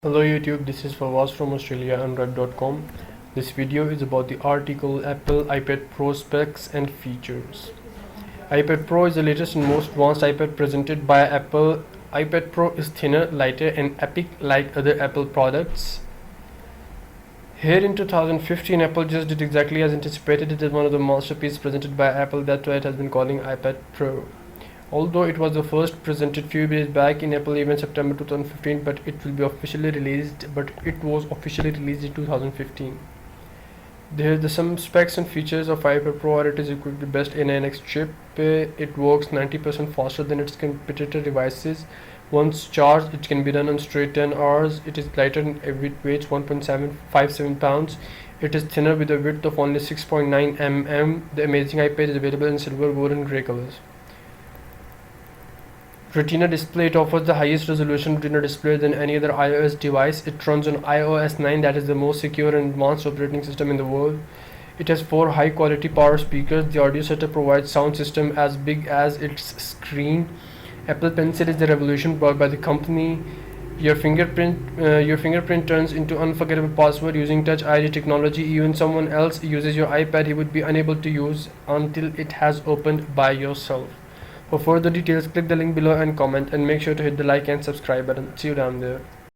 Hello YouTube, this is Fawaz from Australia Unwrapped.com. This video is about the article Apple iPad Pro specs and features. iPad Pro is the latest and most advanced iPad presented by Apple. iPad Pro is thinner, lighter and epic like other Apple products. Here in 2015, Apple just did exactly as anticipated. It is one of the masterpieces presented by Apple. That's why it has been calling iPad Pro. Although it was the first presented few days back in Apple event September 2015, but it was officially released in 2015. There are some specs and features of iPad Pro. It is equipped with best A9X chip. It works 90% faster than its competitor devices. Once charged, it can be done on straight 10 hours. It is lighter and it weighs 1.757 pounds. It is thinner with a width of only 6.9 mm. The amazing iPad is available in silver, gold and grey colors. Retina display. It offers the highest resolution Retina display than any other iOS device. It runs on iOS 9, that is the most secure and advanced operating system in the world. It has 4 high quality power speakers. The audio setup provides sound system as big as its screen. Apple Pencil is the revolution brought by the company. Your fingerprint turns into unforgettable password using Touch ID technology. Even someone else uses your iPad, he would be unable to use until it has opened by yourself. For further details, click the link below and comment, and make sure to hit the like and subscribe button. See you down there.